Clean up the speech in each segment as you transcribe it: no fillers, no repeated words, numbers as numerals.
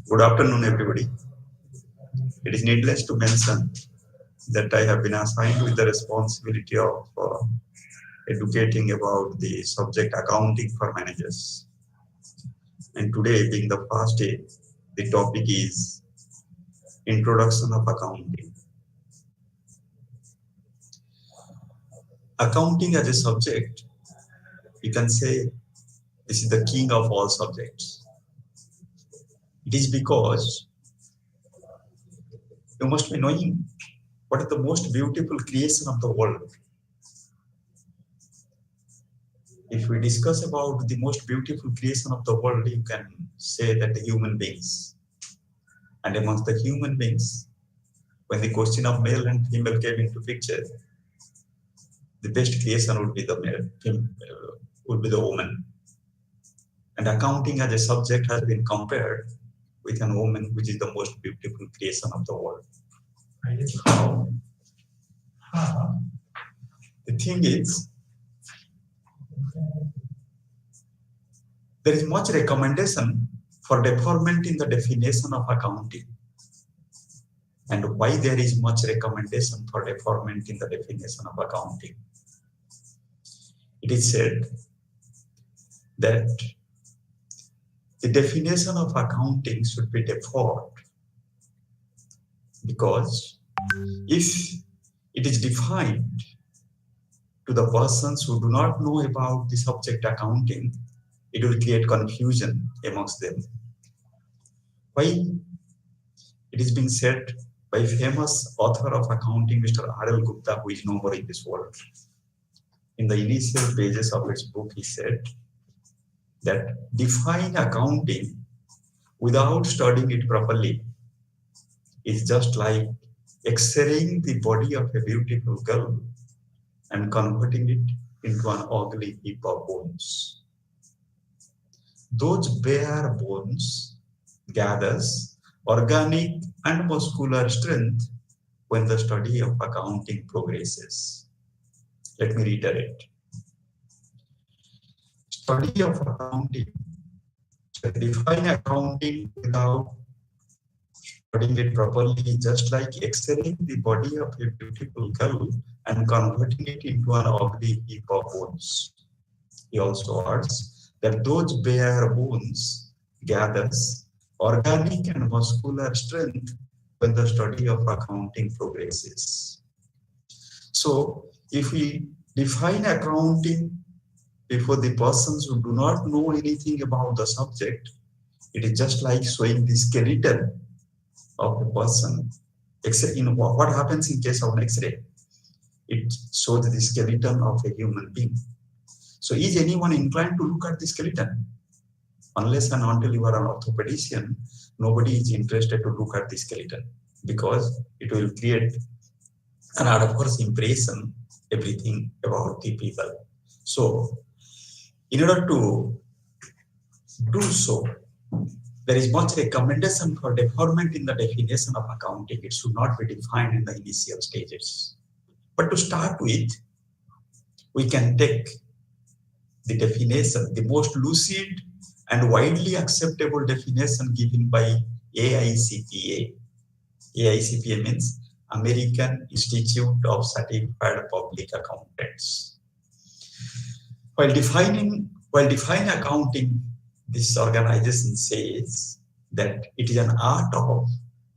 Good afternoon, everybody. It is needless to mention that I have been assigned with the responsibility of educating about the subject accounting for managers. And today, being the first day, the topic is introduction of accounting. Accounting as a subject, you can say this is the king of all subjects. It is because you must be knowing what is the most beautiful creation of the world. If we discuss about the most beautiful creation of the world, you can say that the human beings. And amongst the human beings, when the question of male and female came into picture, the best creation would be the male, would be the woman. And accounting as a subject has been compared with an woman, which is the most beautiful creation of the world. The thing is, there is much recommendation for deferment in the definition of accounting. And why there is much recommendation for deferment in the definition of accounting? It is said that the definition of accounting should be deferred because if it is defined to the persons who do not know about the subject accounting, it will create confusion amongst them. Why? It is being said by famous author of accounting, Mr. R.L. Gupta, who is no more in this world. In the initial pages of his book, he said that define accounting without studying it properly is just like X-raying the body of a beautiful girl and converting it into an ugly heap of bones. Those bare bones gathers organic and muscular strength when the study of accounting progresses. Let me reiterate. Study of accounting, define accounting without studying it properly, just like X-raying the body of a beautiful girl and converting it into an ugly heap of bones. He also adds that those bare bones gathers organic and muscular strength when the study of accounting progresses. So, if we define accounting before the persons who do not know anything about the subject, it is just like showing the skeleton of a person. In what happens in case of an X-ray? It shows the skeleton of a human being. So is anyone inclined to look at the skeleton? Unless and until you are an orthopedician, nobody is interested to look at the skeleton because it will create an adverse impression, everything about the people. So in order to do so, there is much recommendation for deferment in the definition of accounting. It should not be defined in the initial stages. But to start with, we can take the definition, the most lucid and widely acceptable definition given by AICPA. AICPA means American Institute of Certified Public Accountants. While defining accounting, this organization says that it is an art of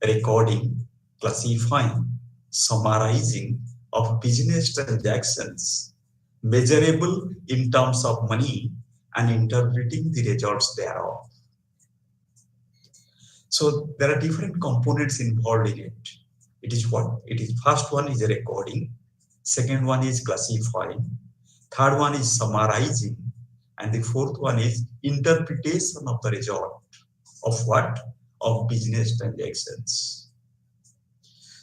recording, classifying, summarizing of business transactions measurable in terms of money and interpreting the results thereof. So there are different components involved in it. It is first one is recording, second one is classifying, third one is summarizing, and the fourth one is interpretation of the result of what? Of business transactions.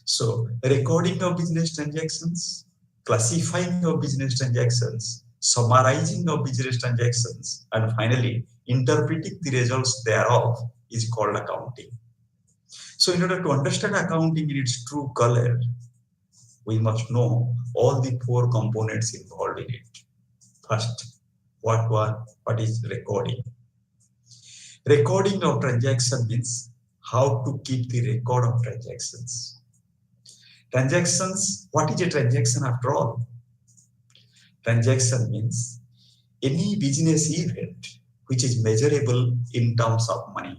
So recording of business transactions, classifying of business transactions, summarizing of business transactions, and finally interpreting the results thereof is called accounting. So in order to understand accounting in its true color, we must know all the four components involved in it. First, what is recording? Recording of transaction means how to keep the record of transactions. Transactions, what is a transaction after all? Transaction means any business event which is measurable in terms of money.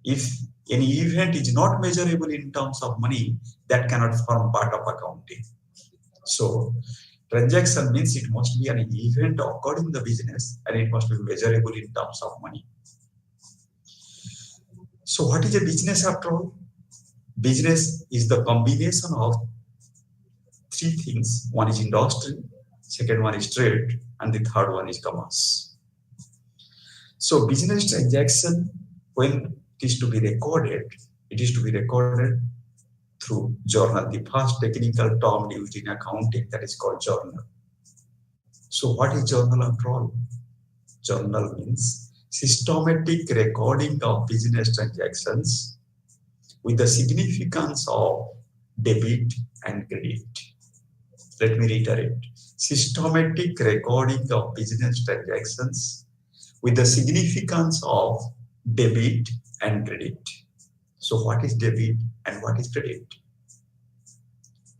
If any event is not measurable in terms of money, that cannot form part of accounting. So, transaction means it must be an event occurred in the business and it must be measurable in terms of money. So, what is a business after all? Business is the combination of three things. One is industry, second one is trade, and the third one is commerce. So, business transaction, when it is to be recorded, it is to be recorded through journal. The first technical term used in accounting, that is called journal. So what is journal after all? Journal means systematic recording of business transactions with the significance of debit and credit. Let me reiterate. Systematic recording of business transactions with the significance of debit and credit. So what is debit and what is credit?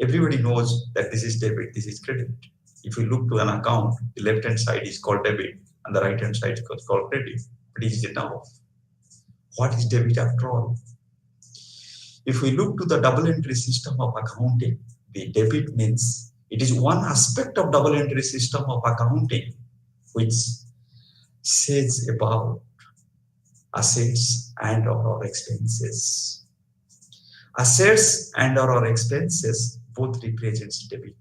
Everybody knows that this is debit, this is credit. If you look to an account, the left-hand side is called debit and the right-hand side is called credit. But it is enough. What is debit after all? If we look to the double entry system of accounting, the debit means it is one aspect of double entry system of accounting which says about assets and or expenses. Assets and or expenses both represents debit.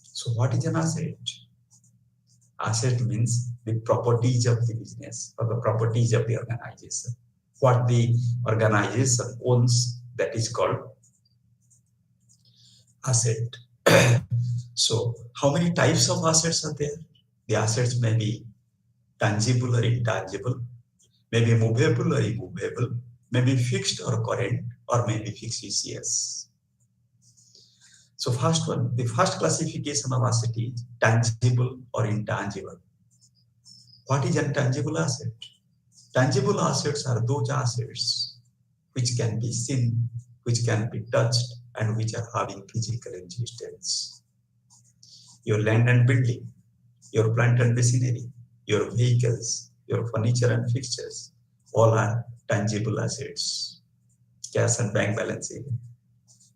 So what is an asset? Asset means the properties of the business or the properties of the organization. What the organization owns, that is called asset. So how many types of assets are there? The assets may be tangible or intangible, maybe movable or immovable, maybe fixed or current, or maybe fixed ECS. So first one, the first classification of asset is tangible or intangible. What is intangible asset? Tangible assets are those assets which can be seen, which can be touched, and which are having physical existence. Your land and building, your plant and machinery, your vehicles, your furniture and fixtures, all are tangible assets. Cash and bank balance even.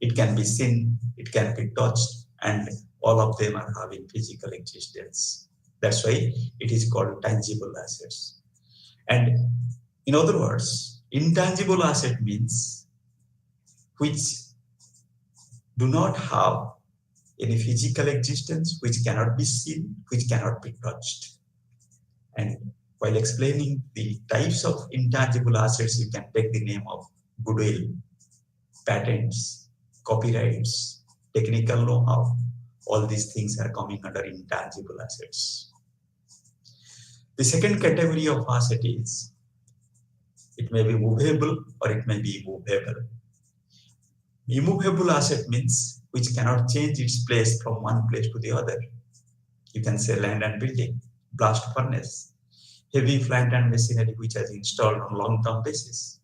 It can be seen, it can be touched, and all of them are having physical existence. That's why it is called tangible assets. And in other words, intangible asset means which do not have any physical existence, which cannot be seen, which cannot be touched. And while explaining the types of intangible assets, you can take the name of goodwill, patents, copyrights, technical know-how. All these things are coming under intangible assets. The second category of asset is, it may be movable or it may be immovable. Immovable asset means which cannot change its place from one place to the other. You can say land and building, blast furnace, heavy plant and machinery which is installed on long-term basis.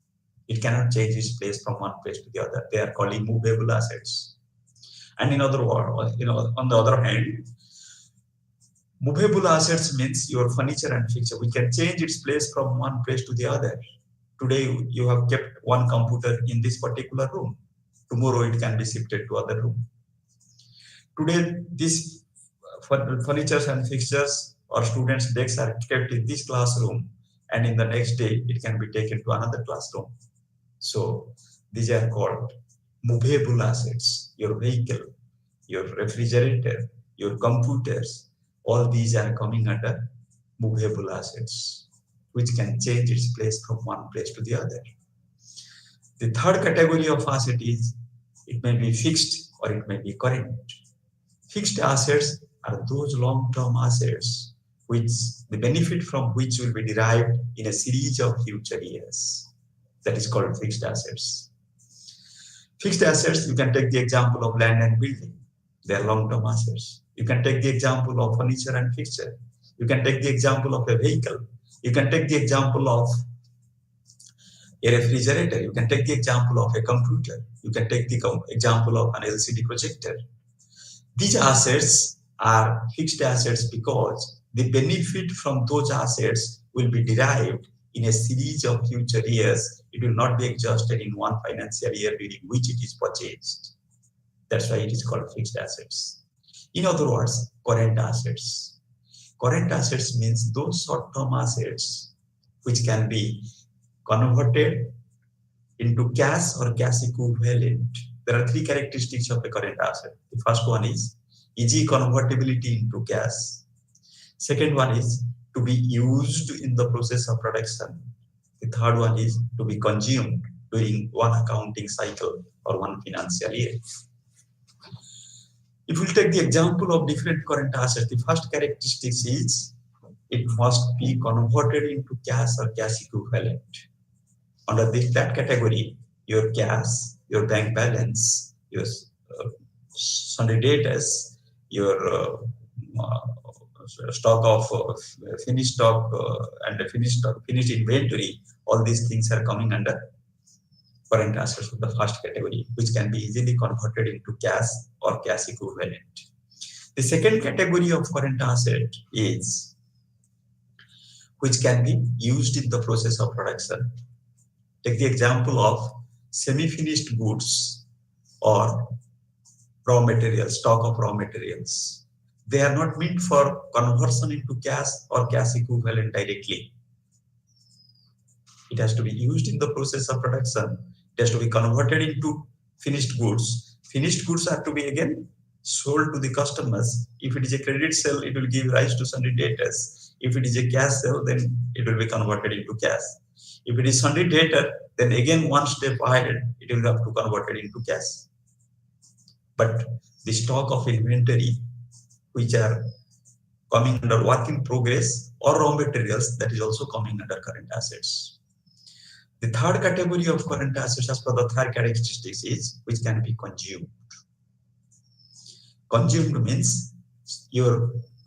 It cannot change its place from one place to the other. They are called immovable assets. And in other words, on the other hand, movable assets means your furniture and fixture. We can change its place from one place to the other. Today, you have kept one computer in this particular room. Tomorrow, it can be shifted to other room. Today, these furniture and fixtures or students' desks are kept in this classroom, and in the next day, it can be taken to another classroom. So, these are called movable assets. Your vehicle, your refrigerator, your computers, all these are coming under movable assets, which can change its place from one place to the other. The third category of asset is, it may be fixed or it may be current. Fixed assets are those long-term assets which the benefit from which will be derived in a series of future years. That is called fixed assets. Fixed assets, you can take the example of land and building. They are long-term assets. You can take the example of furniture and fixture. You can take the example of a vehicle. You can take the example of a refrigerator. You can take the example of a computer. You can take the example of an LCD projector. These assets are fixed assets because the benefit from those assets will be derived in a series of future years. It will not be exhausted in one financial year during which it is purchased. That's why it is called fixed assets. In other words, current assets. Current assets means those short-term assets which can be converted into cash or cash equivalent. There are three characteristics of a current asset. The first one is easy convertibility into cash. Second one is to be used in the process of production. The third one is to be consumed during one accounting cycle or one financial year. If we take the example of different current assets, the first characteristic is it must be converted into cash or cash equivalent. Under that category, your cash, your bank balance, your sundry debtors, your stock of finished stock and finished inventory, all these things are coming under current assets of the first category, which can be easily converted into cash or cash equivalent. The second category of current asset is which can be used in the process of production. Take the example of semi-finished goods or raw materials, stock of raw materials. They are not meant for conversion into cash or cash equivalent directly. It has to be used in the process of production. It has to be converted into finished goods. Finished goods are to be again sold to the customers. If it is a credit sale, it will give rise to sundry debtors. If it is a cash sale, then it will be converted into cash. If it is sundry debtor, then again one step ahead, it will have to convert it into cash. But the stock of inventory, which are coming under work in progress or raw materials, that is also coming under current assets. The third category of current assets, as per the third characteristics, is which can be consumed. Consumed means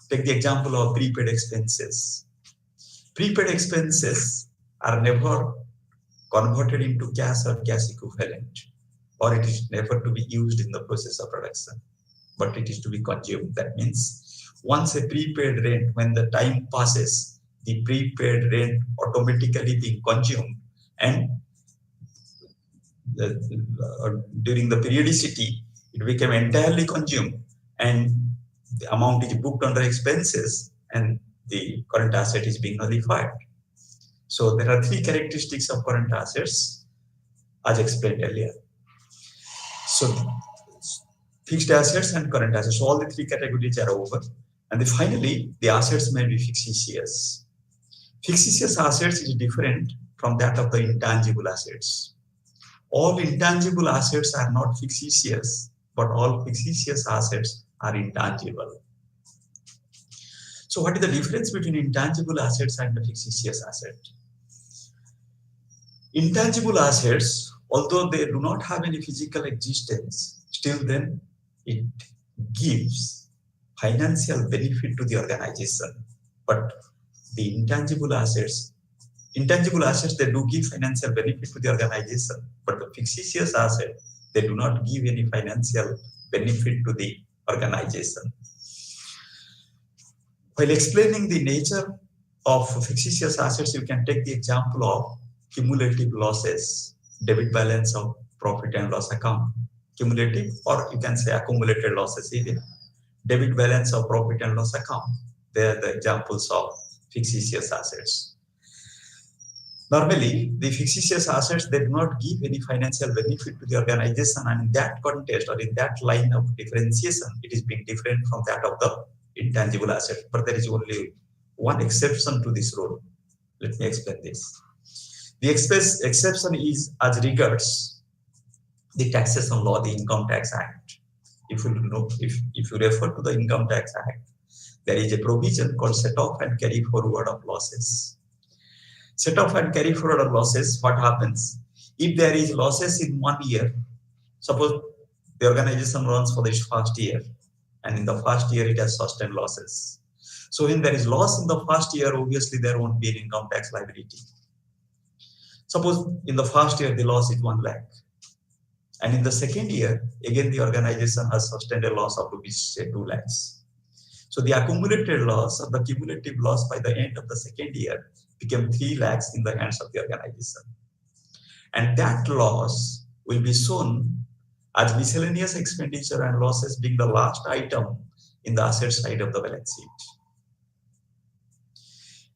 take the example of prepaid expenses. Prepaid expenses are never converted into cash or cash equivalent, or it is never to be used in the process of production, but it is to be consumed. That means once a prepaid rent, when the time passes, the prepaid rent automatically being consumed, and during the periodicity, it became entirely consumed, and the amount is booked under expenses, and the current asset is being nullified. So there are three characteristics of current assets, as explained earlier. So fixed assets and current assets, so all the three categories are over. And then finally, the assets may be fictitious. Fictitious assets is different from that of the intangible assets. All intangible assets are not fictitious, but all fictitious assets are intangible. So what is the difference between intangible assets and the fictitious asset? Intangible assets, although they do not have any physical existence, still then it gives financial benefit to the organization. But the intangible assets, they do give financial benefit to the organization, but the fictitious asset, they do not give any financial benefit to the organization. While explaining the nature of fictitious assets, you can take the example of cumulative losses, debit balance of profit and loss account. Cumulative, or you can say accumulated losses area. Debit balance of profit and loss account. They are the examples of fictitious assets. Normally, the fictitious assets, they do not give any financial benefit to the organization, and in that context or in that line of differentiation, it is being different from that of the intangible asset. But there is only one exception to this rule. Let me explain this. The exception is as regards the taxation law, the Income Tax Act. If you refer to the Income Tax Act, there is a provision called set off and carry forward of losses. Set off and carry forward of losses, what happens? If there is losses in 1 year, Suppose the organization runs for its first year, and in the first year it has sustained losses. So when there is loss in the first year, obviously there won't be an income tax liability. Suppose in the first year the loss is 1 lakh, and in the second year, again the organization has sustained a loss of rupees, say 2 lakhs. So the accumulated loss or the cumulative loss by the end of the second year became 3 lakhs in the hands of the organization. And that loss will be shown as miscellaneous expenditure and losses being the last item in the asset side of the balance sheet.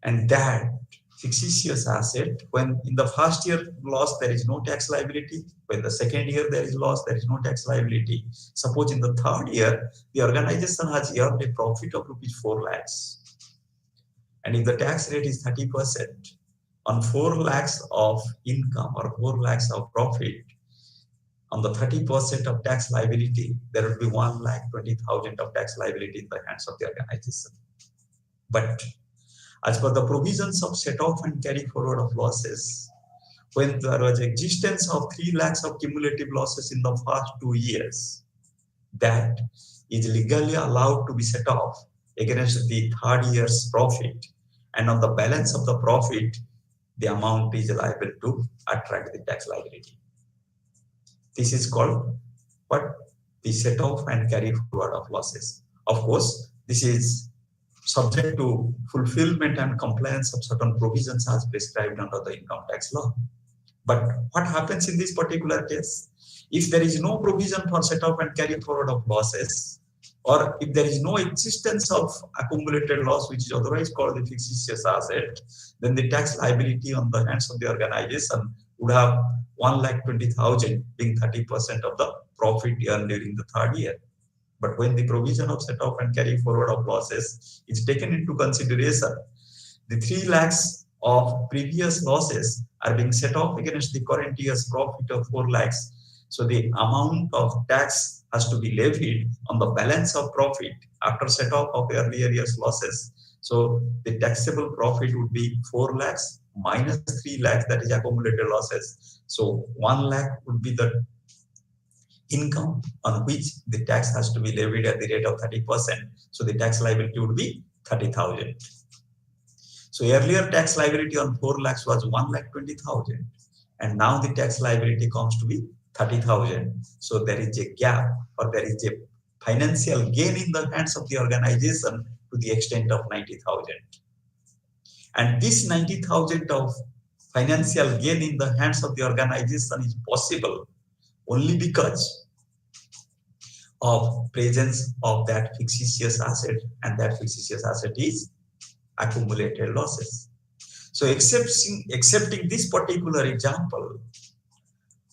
And that fictitious asset, when in the first year loss there is no tax liability, when the second year there is loss there is no tax liability. Suppose in the third year the organization has earned a profit of rupees 4 lakhs, and if the tax rate is 30% on 4 lakhs of income or 4 lakhs of profit, on the 30% of tax liability, there will be 1,20,000 of tax liability in the hands of the organization. But as per the provisions of set off and carry forward of losses, when there was existence of 3 lakhs of cumulative losses in the first 2 years, that is legally allowed to be set off against the third year's profit, and on the balance of the profit, the amount is liable to attract the tax liability. This is called what? The set off and carry forward of losses. Of course, this is subject to fulfillment and compliance of certain provisions as prescribed under the income tax law. But what happens in this particular case? If there is no provision for set off and carry forward of losses, or if there is no existence of accumulated loss, which is otherwise called the fictitious asset, then the tax liability on the hands of the organization would have 1,20,000 being 30% of the profit earned during the third year. But when the provision of set off and carry forward of losses is taken into consideration, the 3 lakhs of previous losses are being set off against the current year's profit of 4 lakhs. So the amount of tax has to be levied on the balance of profit after set off of earlier year's losses. So the taxable profit would be 4 lakhs minus 3 lakhs, that is accumulated losses. So 1 lakh would be the income on which the tax has to be levied at the rate of 30%. So the tax liability would be 30,000. So earlier tax liability on 4 lakhs was 1,20,000, and now the tax liability comes to be 30,000. So there is a gap, or there is a financial gain in the hands of the organization to the extent of 90,000. And this 90,000 of financial gain in the hands of the organization is possible only because of presence of that fictitious asset, and that fictitious asset is accumulated losses. So accepting this particular example,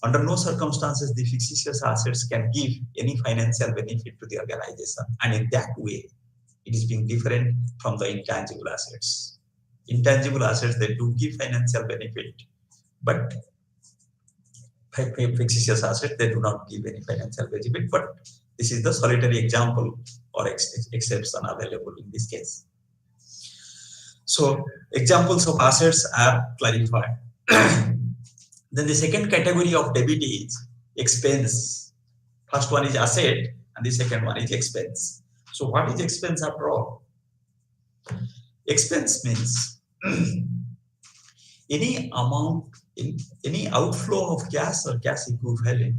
under no circumstances the fictitious assets can give any financial benefit to the organization, and in that way it is being different from the intangible assets. Intangible assets, they do give financial benefit, but fictitious assets, they do not give any financial benefit. But this is the solitary example or exception available in this case. So examples of assets are clarified. Then the second category of debit is expense. First one is asset and the second one is expense. So what is expense after all? Expense means any amount, any outflow of cash or cash equivalent,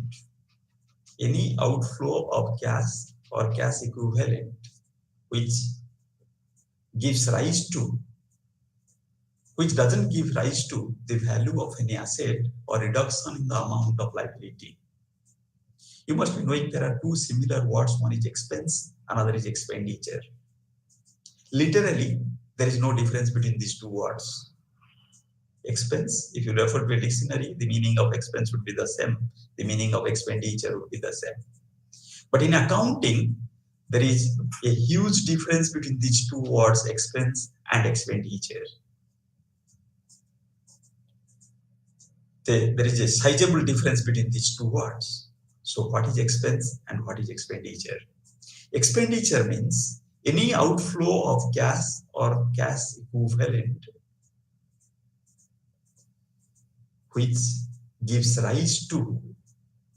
any outflow of cash or cash equivalent which gives rise to, which doesn't give rise to the value of any asset or reduction in the amount of liability. You must be knowing there are two similar words. One is expense, another is expenditure. Literally, there is no difference between these two words. Expense, if you refer to a dictionary, the meaning of expense would be the same. The meaning of expenditure would be the same. But in accounting, there is a huge difference between these two words, expense and expenditure. There is a sizable difference between these two words. So what is expense and what is expenditure? Expenditure means any outflow of cash or cash equivalent which gives rise to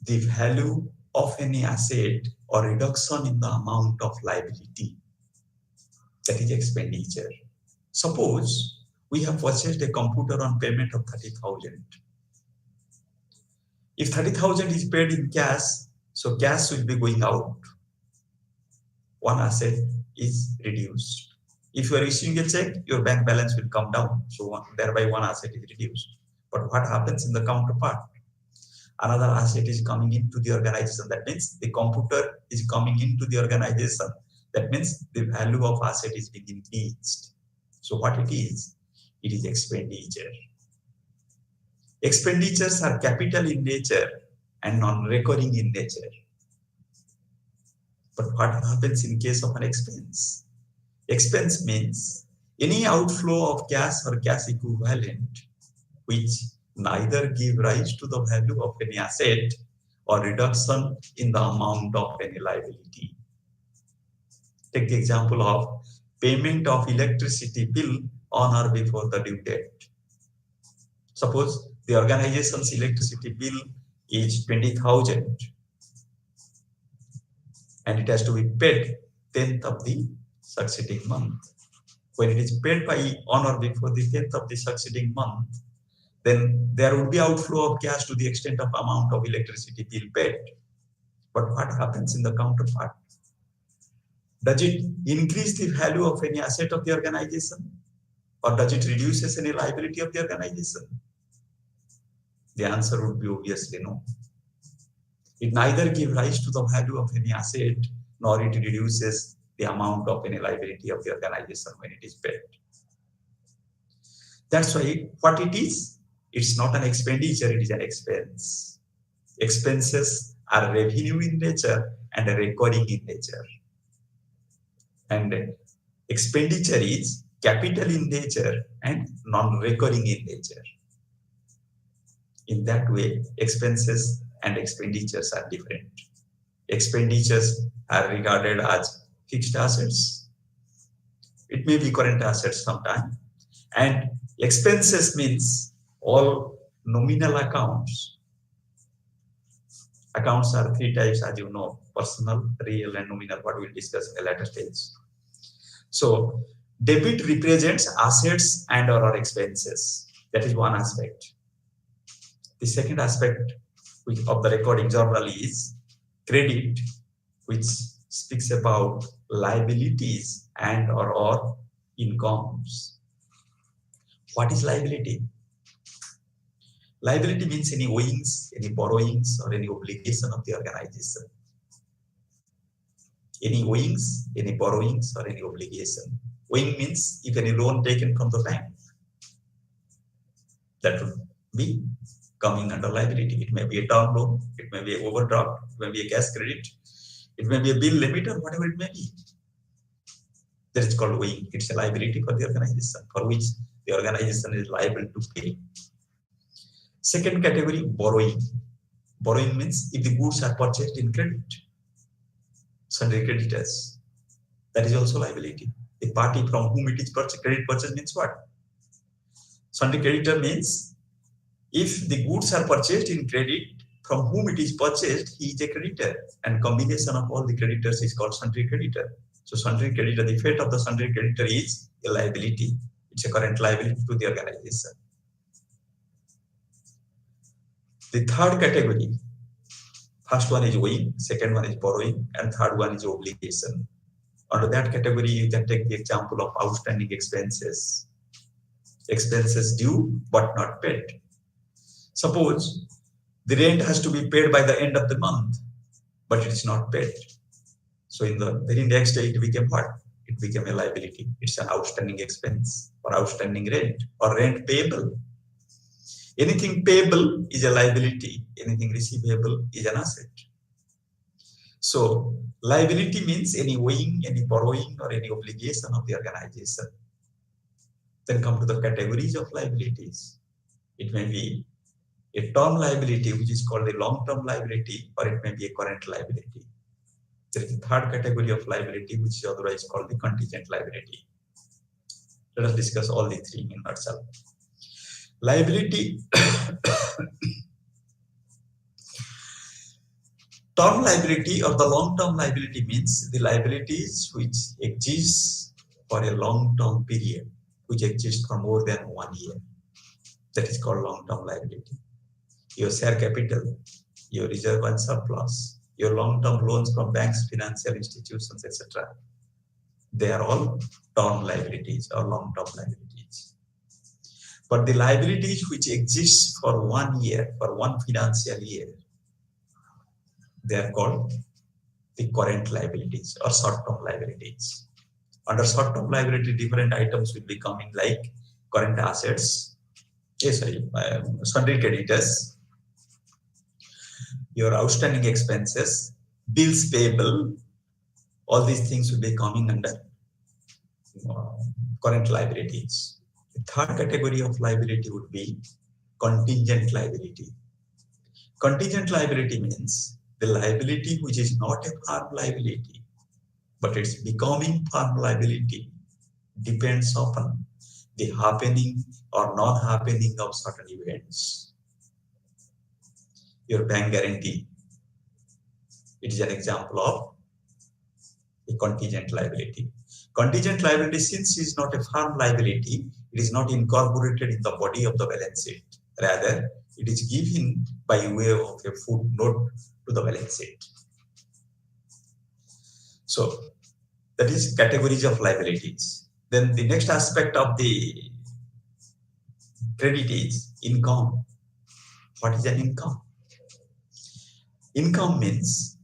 the value of any asset or reduction in the amount of liability. That is expenditure. Suppose we have purchased a computer on payment of 30,000. If 30,000 is paid in cash, so cash will be going out. One asset is reduced. If you are issuing a check, your bank balance will come down. So thereby one asset is reduced. But what happens in the counterpart? Another asset is coming into the organization. That means the computer is coming into the organization. That means the value of asset is being increased. So what it is expenditure. Expenditures are capital in nature and non-recurring in nature. But what happens in case of an expense? Expense means any outflow of cash or cash equivalent which neither give rise to the value of any asset or reduction in the amount of any liability. Take the example of payment of electricity bill on or before the due date. Suppose the organization's electricity bill is 20,000 and it has to be paid 10th of the succeeding month. When it is paid by on or before the 10th of the succeeding month, then there would be outflow of cash to the extent of amount of electricity bill paid. But what happens in the counterpart? Does it increase the value of any asset of the organization? Or does it reduces any liability of the organization? The answer would be obviously no. It neither gives rise to the value of any asset, nor it reduces the amount of any liability of the organization when it is paid. That's why what it is, it's not an expenditure, it is an expense. Expenses are revenue in nature and recurring in nature. And expenditure is capital in nature and non-recurring in nature. In that way, expenses and expenditures are different. Expenditures are regarded as fixed assets. It may be current assets sometimes. And expenses means all nominal accounts. Accounts are three types, as you know: personal, real, and nominal, what we'll discuss in a later stage. So, debit represents assets and or expenses. That is one aspect. The second aspect of the recording journal is credit, which speaks about liabilities and or incomes. What is liability? Liability means any owings, any borrowings, or any obligation of the organization. Any owings, any borrowings, or any obligation. Owing means if any loan taken from the bank, that would be coming under liability. It may be a term loan, it may be an overdraft, it may be a cash credit, it may be a bill limit, or whatever it may be. That is called owing. It's a liability for the organization, for which the organization is liable to pay. Second category, borrowing. Borrowing means if the goods are purchased in credit, sundry creditors, that is also liability. The party from whom it is purchased, credit purchase means what? Sundry creditor means if the goods are purchased in credit, from whom it is purchased, he is a creditor, and combination of all the creditors is called sundry creditor. So sundry creditor, the fate of the sundry creditor is a liability. It's a current liability to the organization. The third category, first one is owing, second one is borrowing, and third one is obligation. Under that category, you can take the example of outstanding expenses. Expenses due but not paid. Suppose the rent has to be paid by the end of the month, but it is not paid. So in the very next day, it became what? It became a liability. It's an outstanding expense or outstanding rent or rent payable. Anything payable is a liability. Anything receivable is an asset. So liability means any owing, any borrowing, or any obligation of the organization. Then come to the categories of liabilities. It may be a term liability, which is called a long-term liability, or it may be a current liability. There is a third category of liability, which is otherwise called the contingent liability. Let us discuss all the three in nutshell. Liability Term liability or the long-term liability means the liabilities which exist for a long-term period, which exist for more than 1 year. That is called long-term liability. Your share capital, your reserve and surplus, your long-term loans from banks, financial institutions, etc. They are all term liabilities or long-term liabilities. But the liabilities which exist for 1 year, for one financial year, they are called the current liabilities or short-term liabilities. Under short-term liability, different items will be coming like current assets, sundry creditors, your outstanding expenses, bills payable, all these things will be coming under current liabilities. The third category of liability would be contingent liability. Contingent liability means the liability which is not a firm liability, but it's becoming firm liability depends upon the happening or non-happening of certain events. Your bank guarantee, it is an example of a contingent liability. Contingent liability, since it is not a firm liability, it is not incorporated in the body of the balance sheet. Rather, it is given by way of a footnote to the balance sheet. So, that is categories of liabilities. Then the next aspect of the credit is income. What is an income? Income means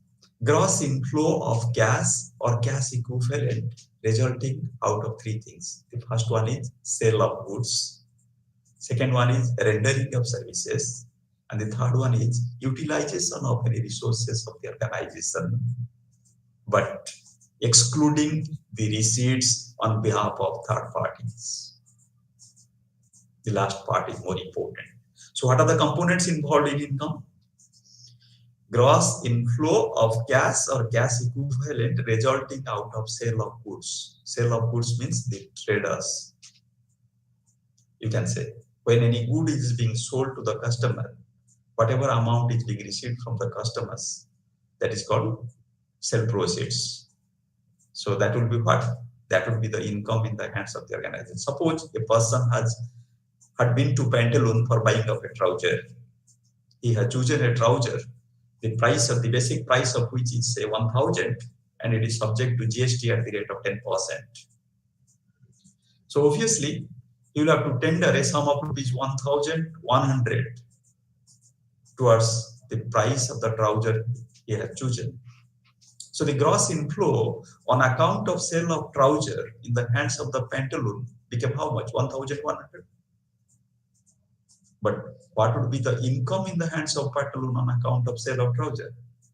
gross inflow of cash or cash equivalent resulting out of three things. The first one is sale of goods. Second one is rendering of services. And the third one is utilization of any resources of the organization, but excluding the receipts on behalf of third parties. The last part is more important. So what are the components involved in income? Gross inflow of cash or cash equivalent resulting out of sale of goods. Sale of goods means the traders. You can say when any good is being sold to the customer, whatever amount is being received from the customers, that is called sale proceeds. So that will be what? That will be the income in the hands of the organization. Suppose a person had been to Pantaloon for buying of a trouser. He had chosen a trouser. The price of the basic price of which is say 1,000, and it is subject to GST at the rate of 10%. So obviously, you will have to tender a sum of rupees 1,100 towards the price of the trouser he has chosen. So the gross inflow on account of sale of trouser in the hands of the Pantaloon became how much? 1,100. But what would be the income in the hands of Pantaloon on account of sale of trouser?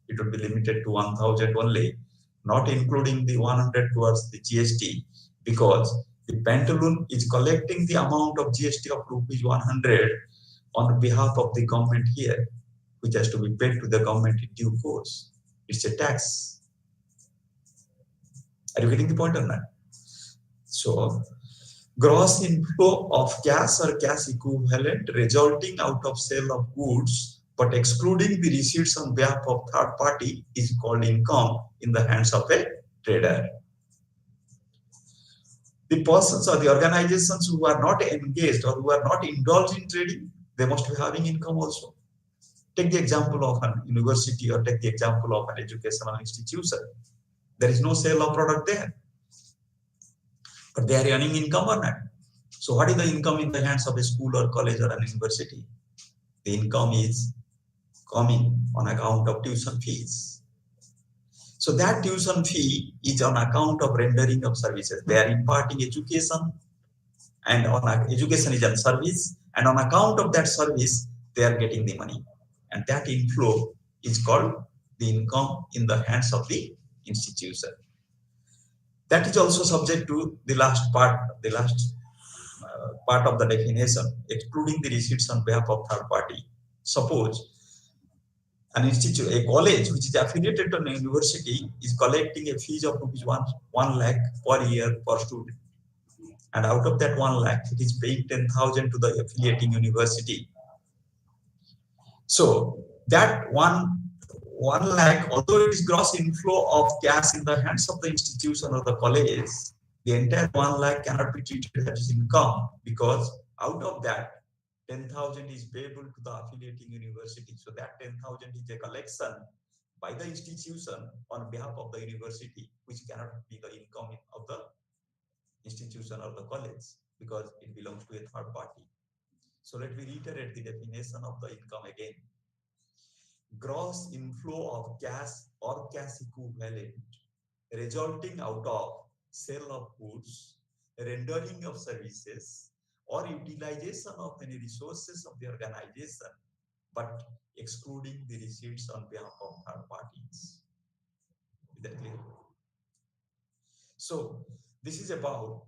It would be limited to 1,000 only, not including the 100 towards the GST, because the Pantaloon is collecting the amount of GST of rupees 100 on behalf of the government here, which has to be paid to the government in due course. It's a tax. Are you getting the point on that? So, gross inflow of cash or cash equivalent resulting out of sale of goods, but excluding the receipts on behalf of third party, is called income in the hands of a trader. The persons or the organizations who are not engaged or who are not indulged in trading, they must be having income also. Take the example of an university or take the example of an educational institution. There is no sale of product there, but they are earning income or not. So what is the income in the hands of a school or college or an university? The income is coming on account of tuition fees. So that tuition fee is on account of rendering of services. They are imparting education, and education is a service, and on account of that service, they are getting the money. And that inflow is called the income in the hands of the institution. That is also subject to the last part of the definition, excluding the receipts on behalf of third party. Suppose an institute, a college which is affiliated to a university is collecting a fees of rupees 1 lakh per year per student. And out of that 1 lakh, it is paying 10,000 to the affiliating university. So that 1 1 lakh, although it is gross inflow of cash in the hands of the institution or the college, the entire 1 lakh cannot be treated as income because out of that 10,000 is payable to the affiliating university. So that 10,000 is a collection by the institution on behalf of the university, which cannot be the income of the institution or the college because it belongs to a third party. So let me reiterate the definition of the income again. Gross inflow of cash or cash equivalent resulting out of sale of goods, rendering of services, or utilization of any resources of the organization, but excluding the receipts on behalf of third parties. Is that clear? So this is about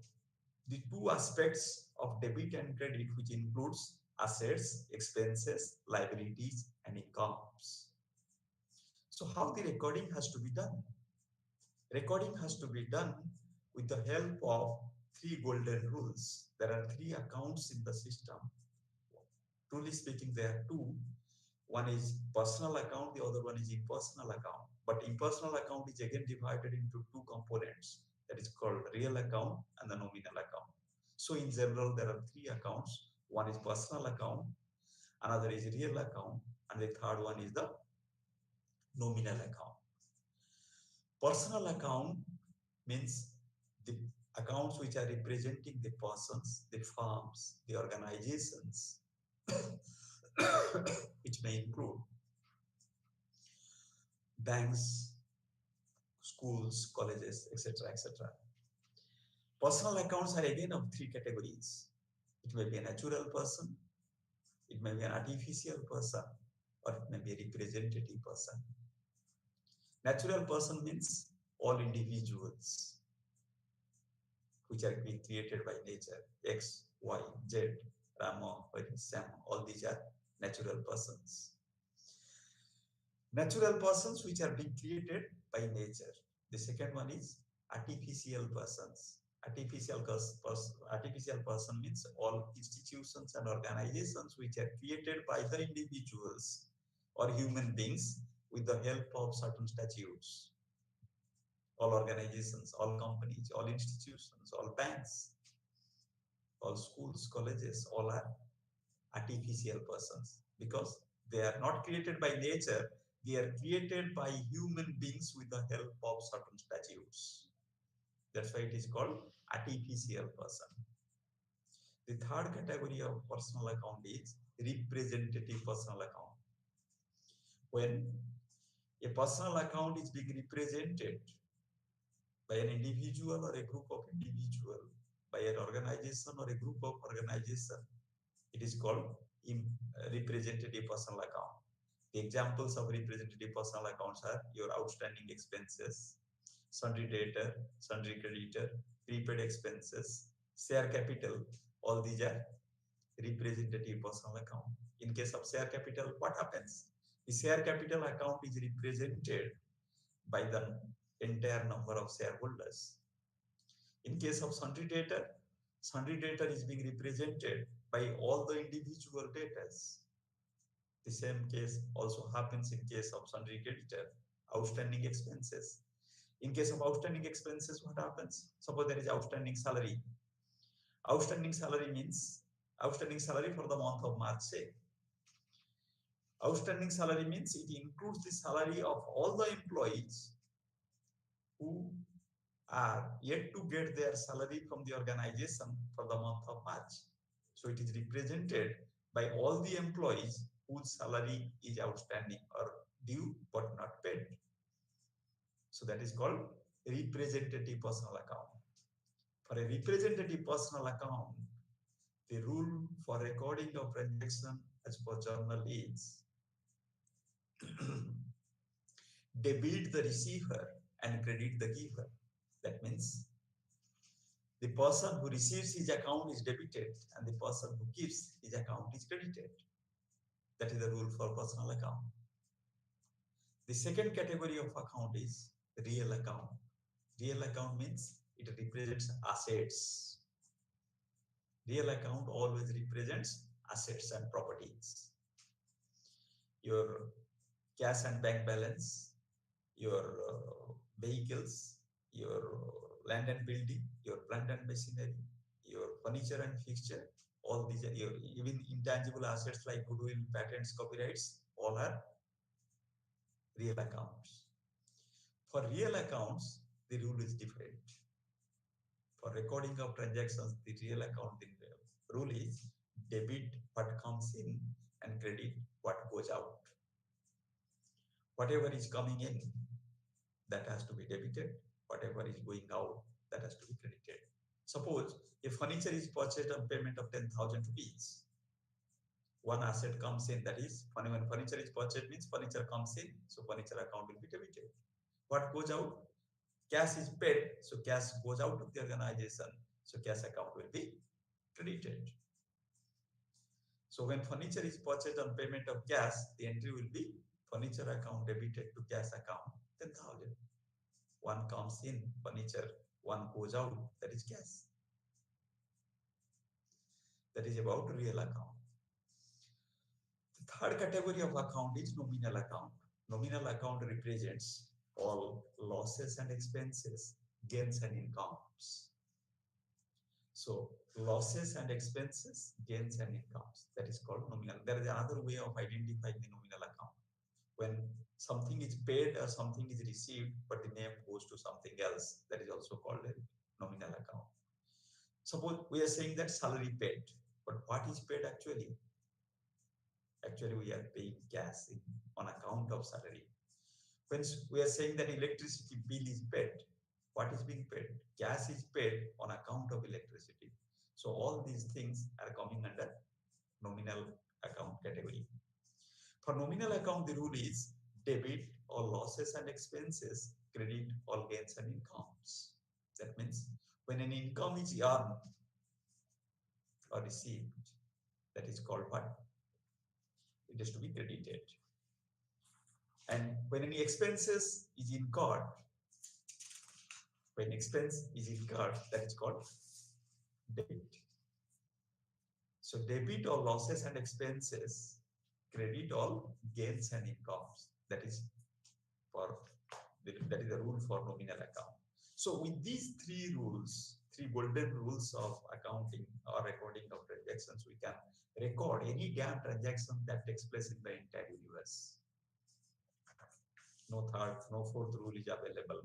the two aspects of debit and credit, which includes assets, expenses, liabilities, and incomes. So how the recording has to be done? Recording has to be done with the help of three golden rules. There are three accounts in the system. Truly speaking, there are two. One is personal account, the other one is impersonal account. But impersonal account is again divided into two components. That is called real account and the nominal account. So in general, there are three accounts. One is personal account, another is real account, and the third one is the nominal account. Personal account means the accounts which are representing the persons, the firms, the organizations, which may include banks, schools, colleges, etc., etc. Personal accounts are again of three categories. It may be a natural person, it may be an artificial person, or it may be a representative person. Natural person means all individuals which are being created by nature. X, Y, Z, Rama, Sam, all these are natural persons. Natural persons which are being created by nature. The second one is artificial persons. Artificial person means all institutions and organizations which are created by the individuals or human beings with the help of certain statutes. All organizations, all companies, all institutions, all banks, all schools, colleges, all are artificial persons because they are not created by nature, they are created by human beings with the help of certain statutes. That's why it is called artificial person. The third category of personal account is representative personal account. When a personal account is being represented by an individual or a group of individual, by an organization or a group of organization, it is called representative personal account. The examples of representative personal accounts are your outstanding expenses, sundry debtor, sundry creditor, prepaid expenses, share capital. All these are representative personal account. In case of share capital, what happens? The share capital account is represented by the entire number of shareholders. In case of sundry debtor is being represented by all the individual debtors. The same case also happens in case of sundry creditor, outstanding expenses. In case of outstanding expenses, what happens? Suppose there is outstanding salary. Outstanding salary means outstanding salary for the month of March, say. Outstanding salary means it includes the salary of all the employees who are yet to get their salary from the organization for the month of March. So it is represented by all the employees whose salary is outstanding or due but not paid. So that is called representative personal account. For a representative personal account, the rule for recording of transaction as per journal is debit the receiver and credit the giver. That means the person who receives his account is debited and the person who gives his account is credited. That is the rule for personal account. The second category of account is real account. Real account means it represents assets. Real account always represents assets and properties. Your cash and bank balance, your vehicles, your land and building, your plant and machinery, your furniture and fixture, all these are your even intangible assets like goodwill, patents, copyrights, all are real accounts. For real accounts, the rule is different. For recording of transactions, the real accounting rule is debit what comes in and credit what goes out. Whatever is coming in, that has to be debited. Whatever is going out, that has to be credited. Suppose if furniture is purchased on payment of 10,000 rupees, one asset comes in, that is, when furniture is purchased means furniture comes in, so furniture account will be debited. What goes out? Cash is paid, so cash goes out of the organization, so cash account will be credited. So when furniture is purchased on payment of cash, the entry will be furniture account debited to cash account 10,000. One comes in furniture, one goes out, that is cash. That is about real account. The third category of account is nominal account. Nominal account represents all losses and expenses, gains and incomes. So losses and expenses, gains and incomes, that is called nominal. There is another way of identifying the nominal account. When something is paid or something is received, but the name goes to something else, that is also called a nominal account. Suppose we are saying that salary paid, but what is paid actually? Actually, we are paying cash on account of salary. When we are saying that electricity bill is paid, what is being paid? Gas is paid on account of electricity. So all these things are coming under nominal account category. For nominal account, the rule is debit all losses and expenses, credit all gains and incomes. That means when an income is earned or received, that is called what? It is to be credited. And when any expenses is incurred, when expense is incurred, that is called debit. So debit all losses and expenses, credit all gains and incomes. That is the rule for nominal account. So with these three rules, three golden rules of accounting or recording of transactions, we can record any damn transaction that takes place in the entire universe. No third, no fourth rule is available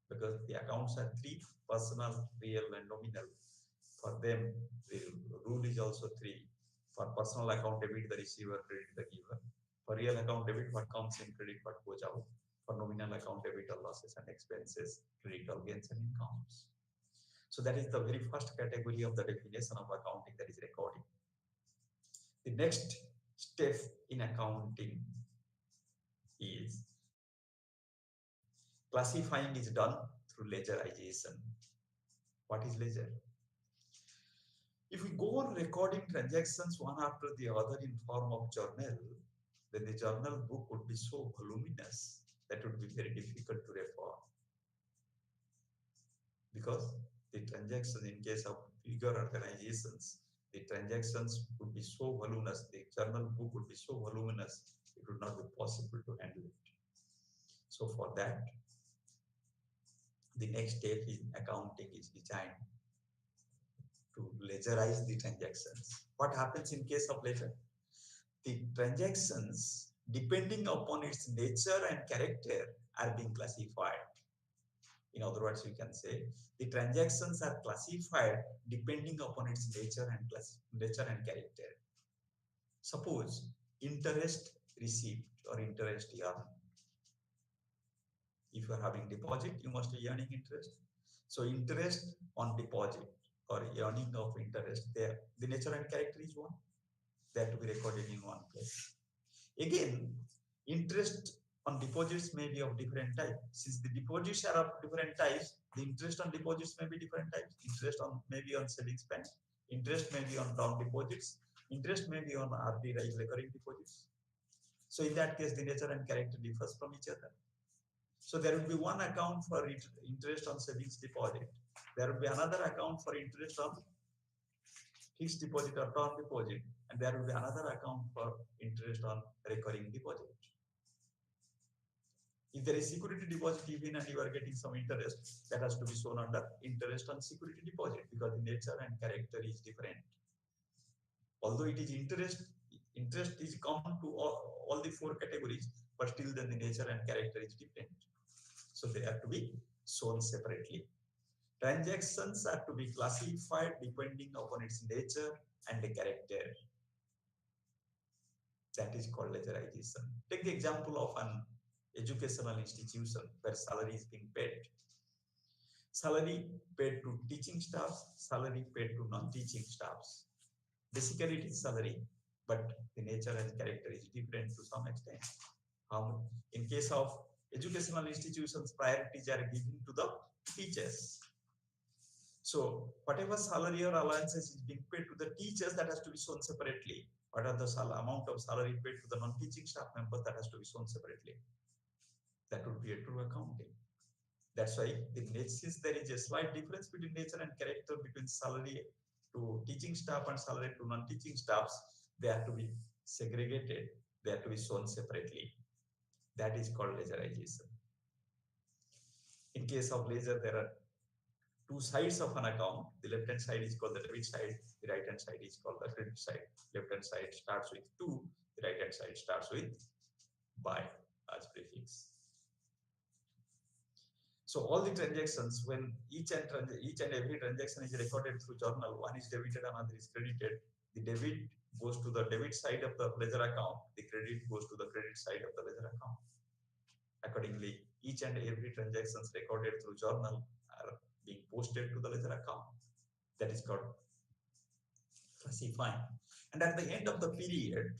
because the accounts are three: personal, real, and nominal. For them, the rule is also three. For personal account, debit the receiver, credit the giver. For real account, debit what comes in, credit what goes out. For nominal account, debit all losses and expenses, credit all gains and incomes. So that is the very first category of the definition of accounting, that is recording. The next step in accounting is classifying is done through ledgerization. What is ledger? If we go on recording transactions one after the other in form of journal, then the journal book would be so voluminous that would be very difficult to refer. Because the transactions in case of bigger organizations, the transactions would be so voluminous, the journal book would be so voluminous, it would not be possible to handle it. So for that, the next step in accounting is designed to ledgerize the transactions. What happens in case of ledger? The transactions, depending upon its nature and character, are being classified. In other words, you can say the transactions are classified depending upon its nature and character. Suppose interest received or interest earned. If you are having deposit, you must be earning interest. So interest on deposit or earning of interest, there the nature and character is one. They have to be recorded in one place. Again, interest on deposits may be of different type. Since the deposits are of different types, the interest on deposits may be different types. Interest on maybe on savings bank, interest may be on term deposits, interest may be on RD recurring deposits. So in that case, the nature and character differs from each other. So there will be one account for interest on savings deposit. There will be another account for interest on fixed deposit or term deposit, and there will be another account for interest on recurring deposit. If there is security deposit even and you are getting some interest, that has to be shown under interest on security deposit because the nature and character is different. Although it is interest is common to all the four categories, but still then the nature and character is different. So they have to be shown separately. Transactions are to be classified depending upon its nature and the character. That is called ledgerization. Take the example of an educational institution where salary is being paid. Salary paid to teaching staffs, salary paid to non-teaching staffs. Basically, it is salary, but the nature and character is different to some extent. In case of educational institutions, priorities are given to the teachers. So whatever salary or allowances is being paid to the teachers, that has to be shown separately. What are the amount of salary paid to the non-teaching staff members, that has to be shown separately. That would be a true accounting. That's why since there is a slight difference between nature and character between salary to teaching staff and salary to non-teaching staffs, they have to be segregated. They have to be shown separately. That is called ledgerization. In case of ledger, there are two sides of an account. The left-hand side is called the debit side. The right-hand side is called the credit side. Left-hand side starts with 2. The right-hand side starts with by as prefix. So all the transactions, when each and every transaction is recorded through journal, one is debited, another is credited. The debit goes to the debit side of the ledger account. The credit goes to the credit side of the ledger account. Accordingly, each and every transactions recorded through journal are being posted to the ledger account. That is called classifying. And at the end of the period,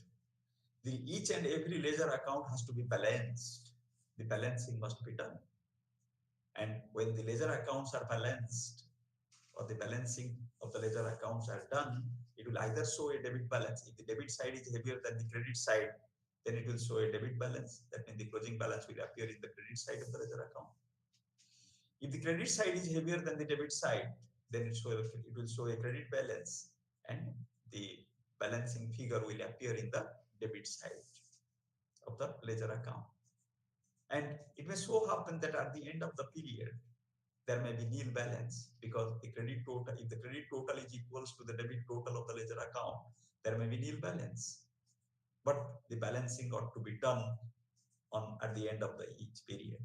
each and every ledger account has to be balanced. The balancing must be done. And when the ledger accounts are balanced or the balancing of the ledger accounts are done, it will either show a debit balance. If the debit side is heavier than the credit side, then it will show a debit balance. That means the closing balance will appear in the credit side of the ledger account. If the credit side is heavier than the debit side, then it will show a credit balance and the balancing figure will appear in the debit side of the ledger account. And it may so happen that at the end of the period, there may be nil balance because if the credit total is equals to the debit total of the ledger account, there may be nil balance. But the balancing ought to be done at the end of each period.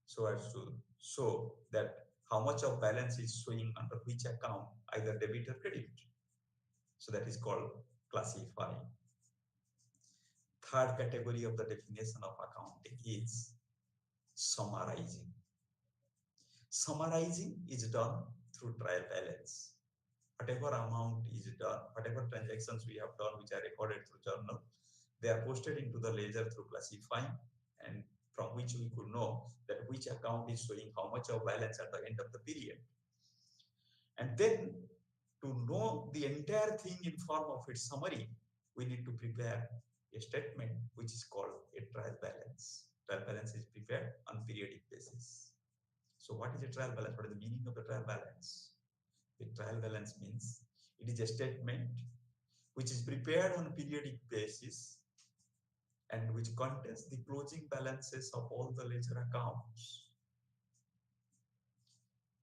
So as to show that how much of balance is showing under which account, either debit or credit. So that is called classifying. Third category of the definition of accounting is summarizing. Summarizing is done through trial balance. Whatever amount is done, whatever transactions we have done which are recorded through journal, they are posted into the ledger through classifying, and from which we could know that which account is showing how much of balance at the end of the period. And then to know the entire thing in form of its summary, we need to prepare a statement which is called a trial balance. Trial balance is prepared on periodic basis. So what is a trial balance? What is the meaning of the trial balance? The trial balance means it is a statement which is prepared on periodic basis and which contains the closing balances of all the ledger accounts.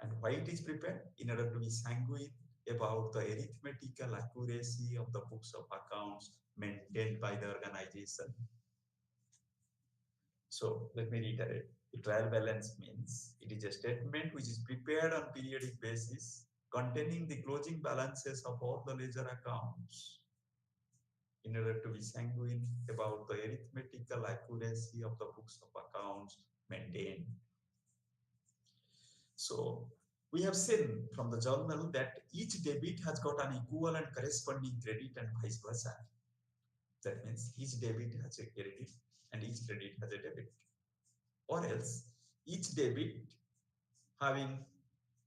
And why it is prepared? In order to be sanguine about the arithmetical accuracy of the books of accounts maintained by the organization. So let me reiterate. The trial balance means it is a statement which is prepared on periodic basis containing the closing balances of all the ledger accounts in order to be sanguine about the arithmetical accuracy of the books of accounts maintained. So we have seen from the journal that each debit has got an equal and corresponding credit and vice versa. That means each debit has a credit and each credit has a debit. Or else each debit having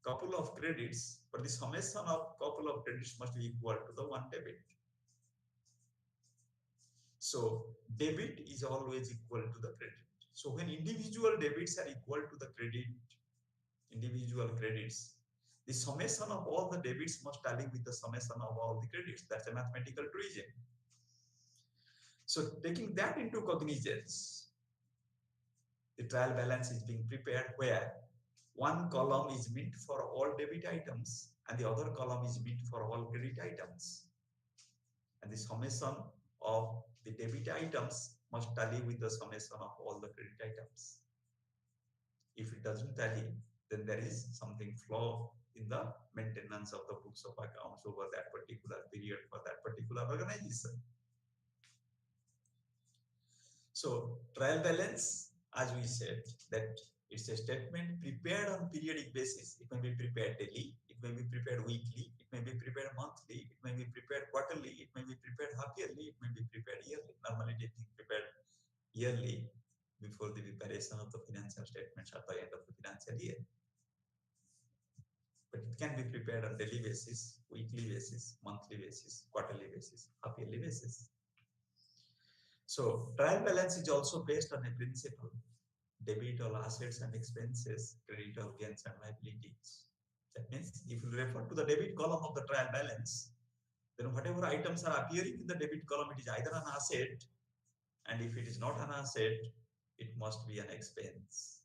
couple of credits, but the summation of couple of credits must be equal to the one debit. So debit is always equal to the credit. So when individual debits are equal to the credit, individual credits, the summation of all the debits must tally with the summation of all the credits. That's a mathematical truism. So taking that into cognizance, the trial balance is being prepared where one column is meant for all debit items and the other column is meant for all credit items. And the summation of the debit items must tally with the summation of all the credit items. If it doesn't tally, then there is something flaw in the maintenance of the books of accounts over that particular period for that particular organization. So trial balance, as we said, that it's a statement prepared on periodic basis. It may be prepared daily, it may be prepared weekly, it may be prepared monthly, it may be prepared quarterly, it may be prepared half yearly, it may be prepared yearly. Normally it is prepared yearly before the preparation of the financial statements at the end of the financial year. But it can be prepared on daily basis, weekly basis, monthly basis, quarterly basis, half yearly basis. So trial balance is also based on a principle: debit all assets and expenses, credit all gains and liabilities. That means if you refer to the debit column of the trial balance, then whatever items are appearing in the debit column, it is either an asset, and if it is not an asset, it must be an expense.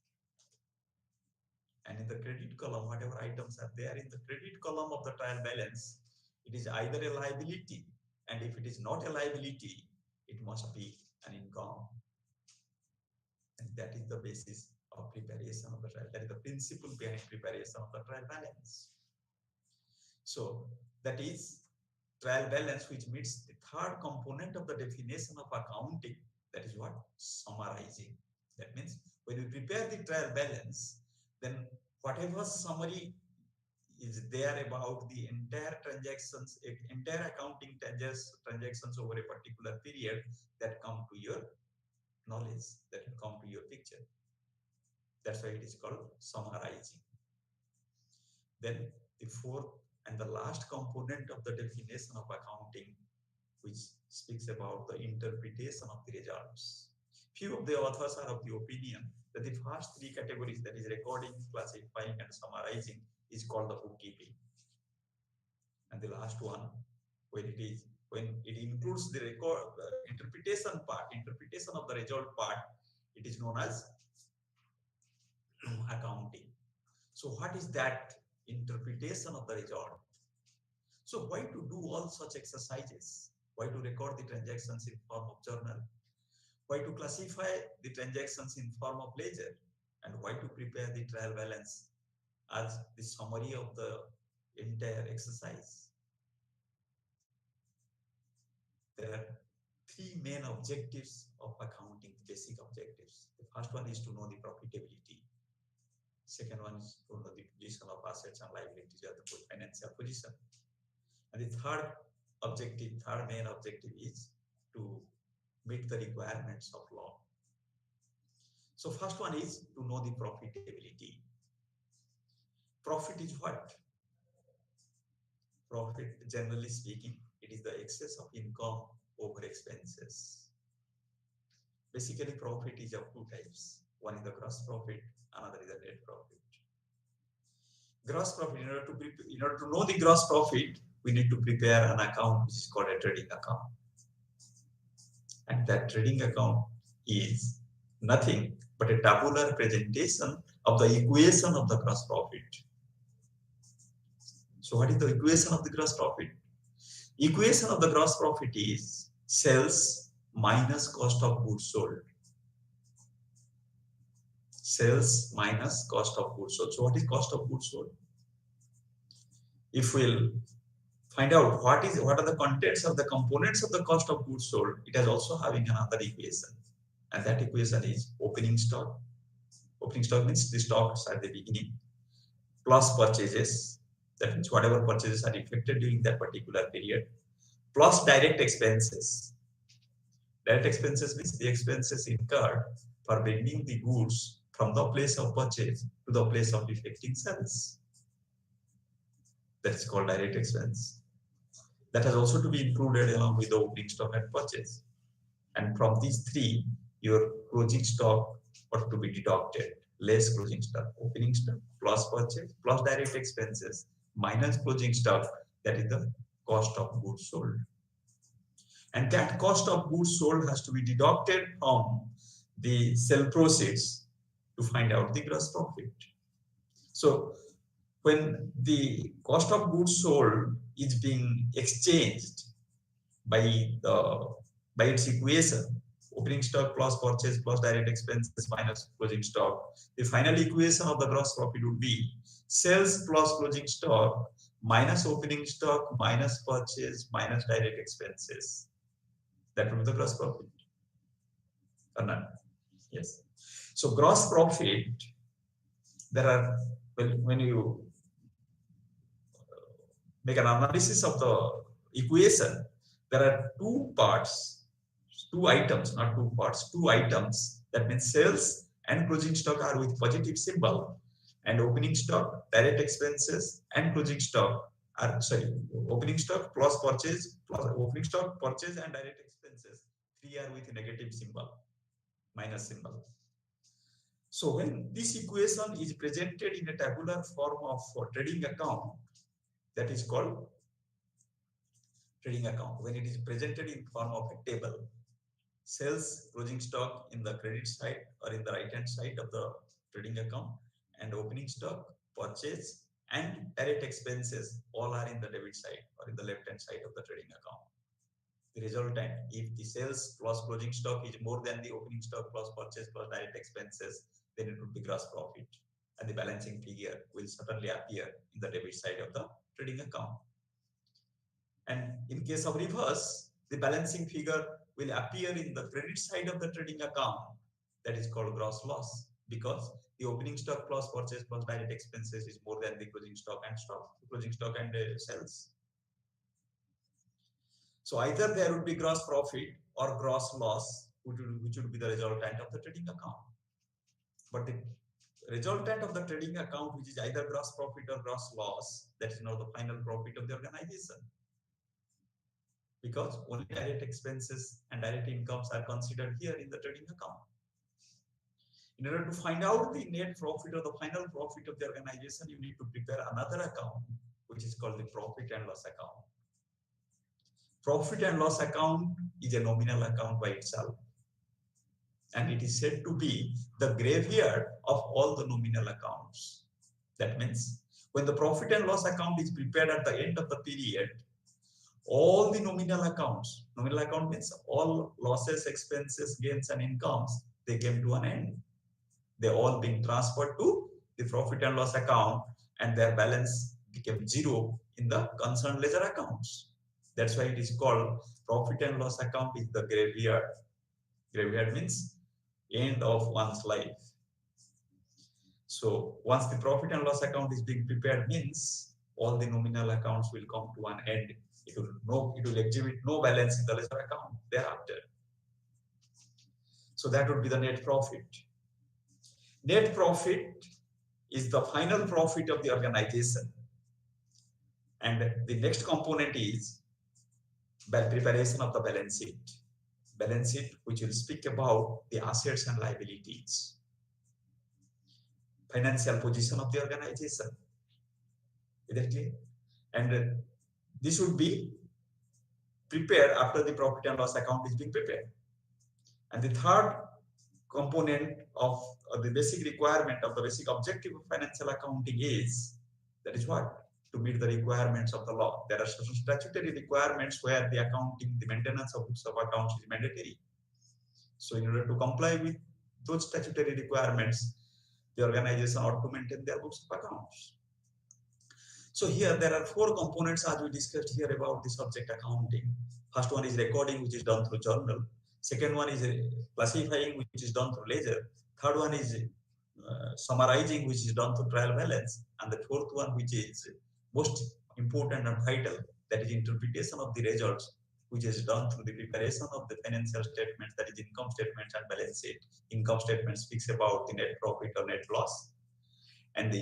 And in the credit column, whatever items are there in the credit column of the trial balance, it is either a liability, and if it is not a liability, it must be an income. And that is the basis of preparation of the trial. That is the principle behind preparation of the trial balance. So that is trial balance, which meets the third component of the definition of accounting. That is what? Summarizing. That means when we prepare the trial balance, then whatever summary is there about the entire transactions, entire accounting transactions over a particular period, that come to your knowledge, that will come to your picture. That's why it is called summarizing. Then the fourth and the last component of the definition of accounting, which speaks about the interpretation of the results. Few of the authors are of the opinion that the first three categories, that is recording, classifying, and summarizing, is called the bookkeeping. And the last one, when it includes the record interpretation part, interpretation of the result part, it is known as accounting. So what is that interpretation of the result? So why to do all such exercises? Why to record the transactions in form of journal? Why to classify the transactions in form of ledger? And why to prepare the trial balance as the summary of the entire exercise? There are three main objectives of accounting, basic objectives. The first one is to know the profitability. Second one is to know the position of assets and liabilities of the financial position. And the third main objective is to meet the requirements of law. So first one is to know the profitability. Profit is what? Profit, generally speaking, it is the excess of income over expenses. Basically, profit is of two types. One is the gross profit, another is the net profit. Gross profit, in order to know the gross profit, we need to prepare an account which is called a trading account. And that trading account is nothing but a tabular presentation of the equation of the gross profit. So what is the equation of the gross profit? Equation of the gross profit is sales minus cost of goods sold. Sales minus cost of goods sold. So what is cost of goods sold? If we'll find out what are the contents of the components of the cost of goods sold, it is also having another equation. And that equation is opening stock. Opening stock means the stocks at the beginning, plus purchases. That means whatever purchases are effected during that particular period, plus direct expenses. Direct expenses means the expenses incurred for bringing the goods from the place of purchase to the place of effecting sales. That is called direct expense. That has also to be included along with the opening stock and purchase. And from these three, your closing stock ought to be deducted. Less closing stock, opening stock, plus purchase, plus direct expenses, minus closing stock, that is the cost of goods sold. And that cost of goods sold has to be deducted from the sale proceeds to find out the gross profit. So when the cost of goods sold is being exchanged by its equation, opening stock plus purchase plus direct expenses minus closing stock, the final equation of the gross profit would be sales plus closing stock minus opening stock minus purchase minus direct expenses. That would be the gross profit. Or not? Yes. So gross profit, there are, when you make an analysis of the equation, there are two parts, two items, not two parts, two items. That means sales and closing stock are with positive symbol, and opening stock, direct expenses, and closing stock are, opening stock plus purchase, plus opening stock, purchase, and direct expenses, three are with negative symbol, minus symbol. So when this equation is presented in a tabular form of trading account, that is called trading account. When it is presented in form of a table, sales, closing stock in the credit side or in the right hand side of the trading account, and opening stock, purchase, and direct expenses all are in the debit side or in the left hand side of the trading account. The resultant, if the sales plus closing stock is more than the opening stock plus purchase plus direct expenses, then it would be gross profit, and the balancing figure will certainly appear in the debit side of the trading account. And in case of reverse, the balancing figure will appear in the credit side of the trading account. That is called gross loss, because the opening stock plus purchase plus direct expenses is more than the closing stock and sales. So either there would be gross profit or gross loss, which would be the resultant of the trading account. But the resultant of the trading account, which is either gross profit or gross loss, that is not the final profit of the organization, because only direct expenses and direct incomes are considered here in the trading account. In order to find out the net profit or the final profit of the organization, you need to prepare another account, which is called the profit and loss account. Profit and loss account is a nominal account by itself, and it is said to be the graveyard of all the nominal accounts. That means when the profit and loss account is prepared at the end of the period, all the nominal accounts, nominal account means all losses, expenses, gains, and incomes, they came to an end. They all being transferred to the profit and loss account, and their balance became zero in the concerned ledger accounts. That's why it is called profit and loss account is the graveyard. Graveyard means end of one's life. So once the profit and loss account is being prepared, means all the nominal accounts will come to an end. It will exhibit no balance in the ledger account thereafter. So that would be the net profit. Net profit is the final profit of the organization. And the next component is preparation of the balance sheet. Balance sheet, which will speak about the assets and liabilities, financial position of the organization. Is that clear? And this would be prepared after the profit and loss account is being prepared. And the third component of the basic requirement of the basic objective of financial accounting is, that is what? To meet the requirements of the law. There are certain statutory requirements where the accounting, the maintenance of books of accounts is mandatory. So in order to comply with those statutory requirements, the organization ought to maintain their books of accounts. So here there are four components as we discussed here about the subject accounting. First one is recording, which is done through journal. Second one is classifying, which is done through ledger. Third one is summarizing, which is done through trial balance. And the fourth one, which is most important and vital, that is interpretation of the results, which is done through the preparation of the financial statements, that is income statements and balance sheet. Income statement speaks about the net profit or net loss. And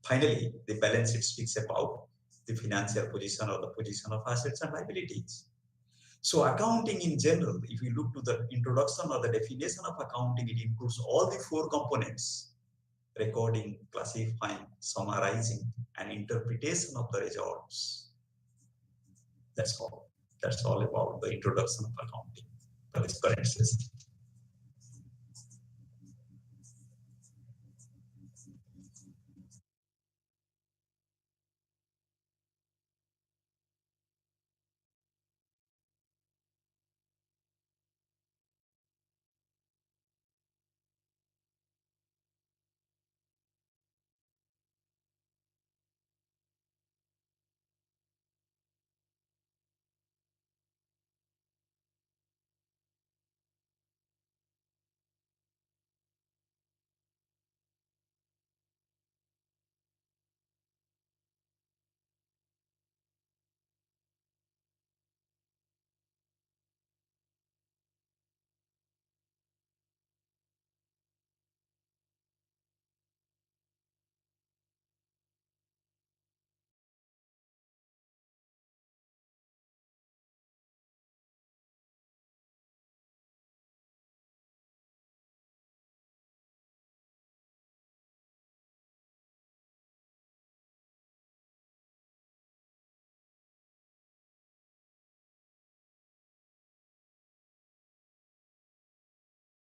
finally, the balance sheet speaks about the financial position or the position of assets and liabilities. So accounting in general, if you look to the introduction or the definition of accounting, it includes all the four components: recording, classifying, summarizing, and interpretation of the results. That's all. That's all about the introduction of accounting for this current session.